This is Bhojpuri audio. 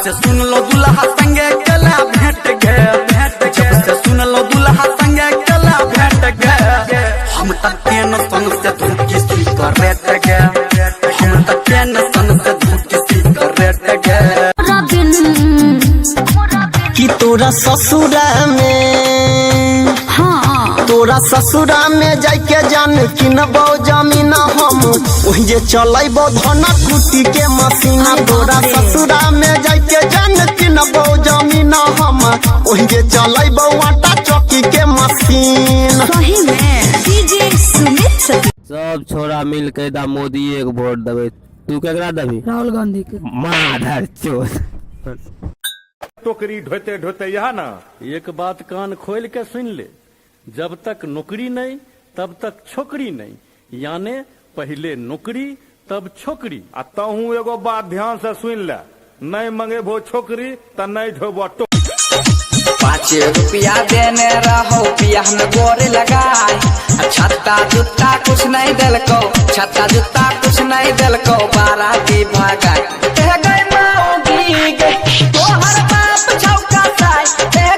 से सुन लो दुल्हा संगे कला भेंट गए, जब से सुन लो दुल्हा संगे कला भेंट गए, हम तक टेंशन से धुकी सिगरेट गए, हम तक टेंशन से धुकी सिगरेट गए। कि तोरा ससुरा में, हाँ तोरा ससुरा में जाके जान किनबो जमीन हम वही जे चलैबो धना कुटी के मशीना। तोरा ससुरा में जाके जान किनबो जमीन हम वही जे चलैबो आटा चक्की के मशीन। सही में डीजे सुमित सब छोरा मिल के दा मोदी एक वोट देवे। तू केकरा देबी? राहुल गांधी के। माधर चोद। टोकरी ढोते ढोते यहाँ ना एक बात कान खोल के सुन ले, जब तक नौकरी नहीं तब तक छोकरी नहीं, यानी पहले नौकरी तब छोकरी। आ तहू एगो बात ध्यान से सुन ले, नहीं मंगेबो छोकरी त नहीं ढोबो टोकरी। 5 रुपया देने रहो पिया में गोरे लगाए, छत्ता जूता कुछ नहीं दिलको, छत्ता जूता कुछ नहीं दिलको,